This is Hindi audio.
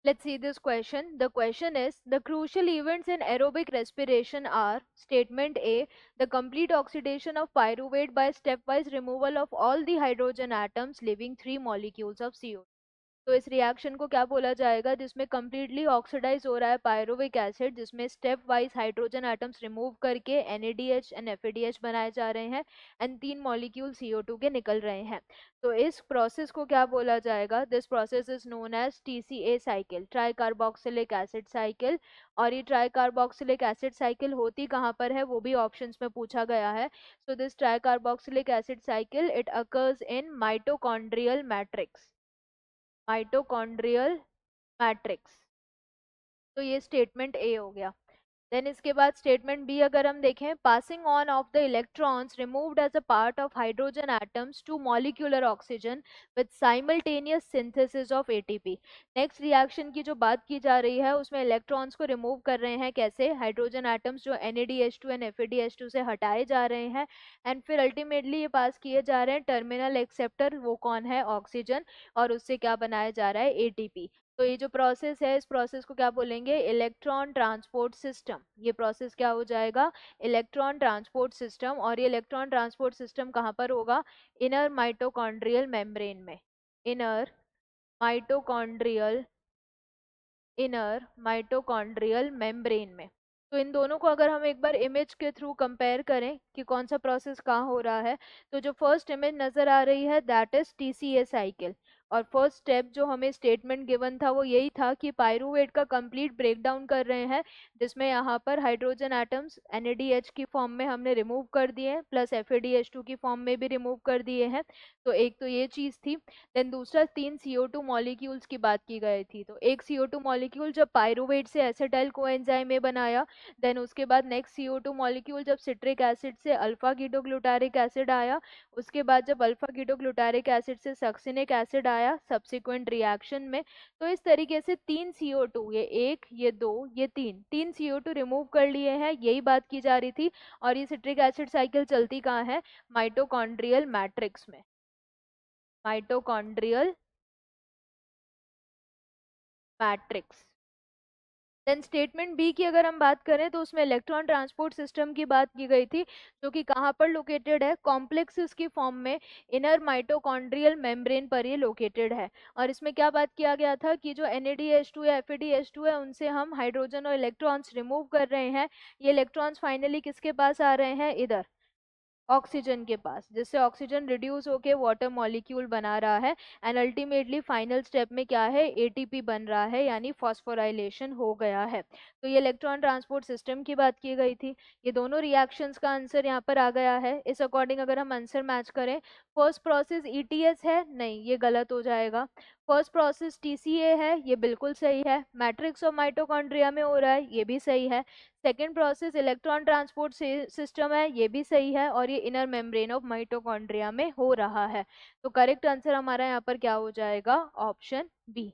Let's see this question. The question is, the crucial events in aerobic respiration are: statement A, the complete oxidation of pyruvate by stepwise removal of all the hydrogen atoms leaving 3 molecules of CO। तो इस रिएक्शन को क्या बोला जाएगा, जिसमें कम्प्लीटली ऑक्सीडाइज हो रहा है पायरुविक एसिड, जिसमें step wise hydrogen atoms remove करके NADH एंड FADH बनाए जा रहे हैं एंड 3 मॉलिक्यूल CO2 के निकल रहे हैं। तो इस प्रोसेस को क्या बोला जाएगा? This process is known as TCA cycle, tricarboxylic acid cycle. और ये ट्राई कार्बोक्सिलिक एसिड साइकिल होती कहाँ पर है वो भी ऑप्शंस में पूछा गया है। So this try carboxylic acid cycle it occurs in mitochondrial matrix, mitochondrial matrix. तो ये स्टेटमेंट ए हो गया। देन इसके बाद स्टेटमेंट बी अगर हम देखें, passing on of the electrons removed as a part of hydrogen atoms to molecular oxygen with simultaneous synthesis of ATP. Next reaction की जो बात की जा रही है उसमें इलेक्ट्रॉन्स को रिमूव कर रहे हैं, कैसे? हाइड्रोजन एटम्स जो NADH2 एंड FADH2 से हटाए जा रहे हैं एंड फिर अल्टीमेटली ये पास किए जा रहे हैं टर्मिनल एक्सेप्टर, वो कौन है? ऑक्सीजन। और उससे क्या बनाया जा रहा है? ATP। तो ये जो प्रोसेस है इस प्रोसेस को क्या बोलेंगे? Electron transport system. ये प्रोसेस क्या हो जाएगा? Electron transport system. और ये इलेक्ट्रॉन ट्रांसपोर्ट सिस्टम कहाँ पर होगा? इनर माइटोकॉन्ड्रियल मेम्ब्रेन में। Inner mitochondrial, inner mitochondrial membrane में। तो इन दोनों को अगर हम एक बार इमेज के थ्रू कंपेयर करें कि कौन सा प्रोसेस कहाँ हो रहा है, तो जो फर्स्ट इमेज नजर आ रही है दैट इज TCA साइकिल। और फर्स्ट स्टेप जो हमें स्टेटमेंट गिवन था वो यही था कि पायरुवेट का कंप्लीट ब्रेकडाउन कर रहे हैं, जिसमें यहाँ पर हाइड्रोजन एटम्स NADH की फॉर्म में हमने रिमूव कर दिए प्लस FADH2 की फॉर्म में भी रिमूव कर दिए हैं। तो एक तो ये चीज थी। देन दूसरा 3 CO2 मॉलिक्यूल्स की बात की गई थी। तो एक CO2 मॉलिक्यूल जब पायरुवेट से एसिटाइल कोएंजाइम में बनाया, देन उसके बाद नेक्स्ट CO2 मॉलिक्यूल जब सिट्रिक एसिड से अल्फा कीटोग्लूटारिक एसिड आया, उसके बाद जब अल्फा कीटोग्लूटारिक एसिड से सक्सिनिक एसिड आया सब्सिक्वेंट रिएक्शन में। तो इस तरीके से 3 CO2, ये 1, ये 2, ये 3 CO2 रिमूव कर लिए हैं, यही बात की जा रही थी। और ये सिट्रिक एसिड साइकिल चलती कहाँ है? माइटोकॉन्ड्रियल मैट्रिक्स में, mitochondrial matrix. Then statement B की अगर हम बात करें तो उसमें इलेक्ट्रॉन ट्रांसपोर्ट सिस्टम की बात की गई थी, जो कि कहाँ पर लोकेटेड है? कॉम्प्लेक्सेस की फॉर्म में इनर माइटोकॉन्ड्रियल मेम्ब्रेन पर ये लोकेटेड है। और इसमें क्या बात किया गया था कि जो NADH2 या FADH2 है उनसे हम हाइड्रोजन और इलेक्ट्रॉन्स रिमूव कर रहे हैं। ये इलेक्ट्रॉन्स फाइनली किसके पास आ रहे हैं? इधर ऑक्सीजन के पास, जिससे ऑक्सीजन रिड्यूस होके वाटर मॉलिक्यूल बना रहा है एंड अल्टीमेटली फाइनल स्टेप में क्या है? ATP बन रहा है, यानी फॉस्फोराइलेशन हो गया है। तो ये इलेक्ट्रॉन ट्रांसपोर्ट सिस्टम की बात की गई थी। ये दोनों रिएक्शंस का आंसर यहाँ पर आ गया है। इस अकॉर्डिंग अगर हम आंसर मैच करें, फर्स्ट प्रोसेस ETS है, नहीं ये गलत हो जाएगा। फर्स्ट प्रोसेस TCA है, ये बिल्कुल सही है। मैट्रिक्स ऑफ माइटोकॉन्ड्रिया में हो रहा है, ये भी सही है। Second process electron transport system है, ये भी सही है। और ये इनर मेम्ब्रेन ऑफ माइटोकॉन्ड्रिया में हो रहा है। तो करेक्ट आंसर हमारा यहाँ पर क्या हो जाएगा? Option B.